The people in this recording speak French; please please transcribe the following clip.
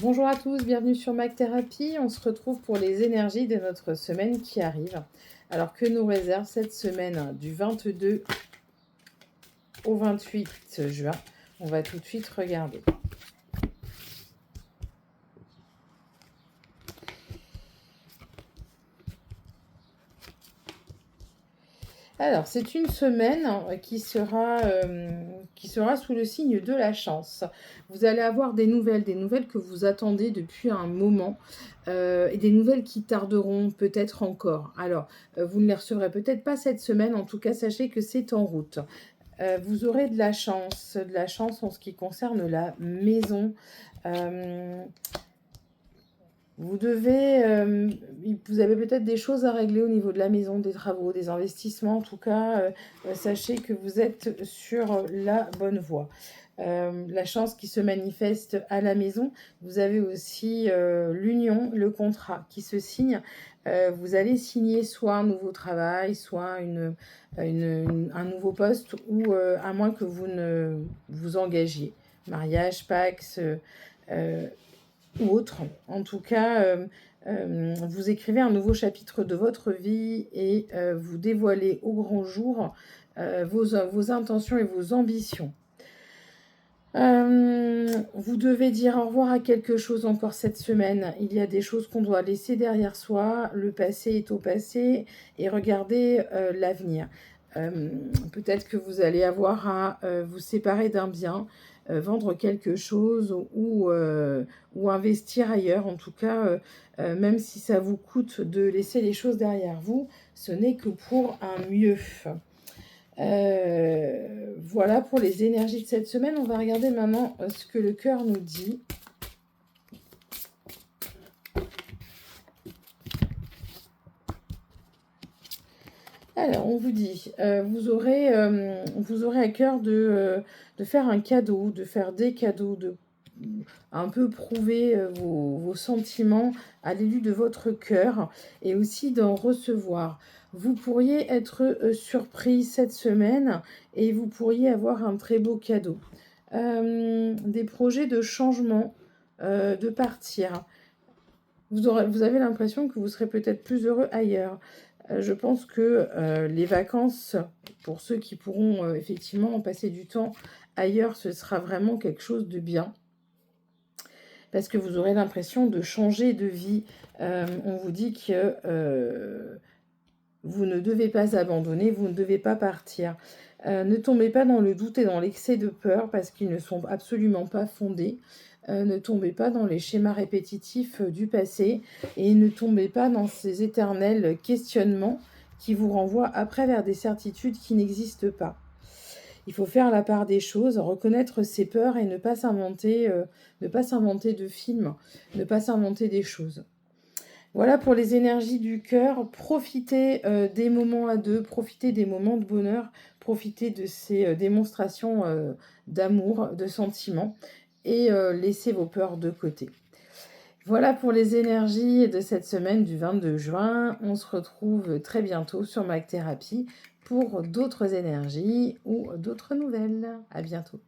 Bonjour à tous, bienvenue sur Mag Thérapie. On se retrouve pour les énergies de notre semaine qui arrive. Alors que nous réserve cette semaine du 22 au 28 juin? On va tout de suite regarder. Alors, c'est une semaine qui sera sous le signe de la chance. Vous allez avoir des nouvelles que vous attendez depuis un moment, et des nouvelles qui tarderont peut-être encore. Alors, vous ne les recevrez peut-être pas cette semaine, en tout cas, sachez que c'est en route. Vous aurez de la chance en ce qui concerne la maison. Vous avez peut-être des choses à régler au niveau de la maison, des travaux, des investissements. En tout cas, sachez que vous êtes sur la bonne voie. La chance qui se manifeste à la maison. Vous avez aussi l'union, le contrat qui se signe. Vous allez signer soit un nouveau travail, soit un nouveau poste, ou à moins que vous ne vous engagiez. Mariage, Pax, ou autre. En tout cas, vous écrivez un nouveau chapitre de votre vie et vous dévoilez au grand jour vos intentions et vos ambitions. Vous devez dire au revoir à quelque chose encore cette semaine. Il y a des choses qu'on doit laisser derrière soi. Le passé est au passé et regardez l'avenir. Peut-être que vous allez avoir à vous séparer d'un bien, vendre quelque chose ou investir ailleurs. En tout cas, même si ça vous coûte de laisser les choses derrière vous, ce n'est que pour un mieux. Voilà pour les énergies de cette semaine. On va regarder maintenant ce que le cœur nous dit. Alors, on vous dit, vous aurez à cœur de faire un cadeau, de faire des cadeaux, de un peu prouver vos sentiments à l'élu de votre cœur et aussi d'en recevoir. Vous pourriez être surpris cette semaine et vous pourriez avoir un très beau cadeau. Des projets de changement, de partir. Vous avez l'impression que vous serez peut-être plus heureux ailleurs. Je pense que les vacances, pour ceux qui pourront effectivement passer du temps ailleurs, ce sera vraiment quelque chose de bien. Parce que vous aurez l'impression de changer de vie. On vous dit que vous ne devez pas abandonner, vous ne devez pas partir. Ne tombez pas dans le doute et dans l'excès de peur parce qu'ils ne sont absolument pas fondés. Ne tombez pas dans les schémas répétitifs du passé et ne tombez pas dans ces éternels questionnements qui vous renvoient après vers des certitudes qui n'existent pas. Il faut faire la part des choses, reconnaître ses peurs et ne pas s'inventer de films, ne pas s'inventer des choses. Voilà pour les énergies du cœur. Profitez des moments à deux, profitez des moments de bonheur, profitez de ces démonstrations d'amour, de sentiments et laissez vos peurs de côté. Voilà pour les énergies de cette semaine du 22 juin. On se retrouve très bientôt sur Mag Thérapie pour d'autres énergies ou d'autres nouvelles. À bientôt.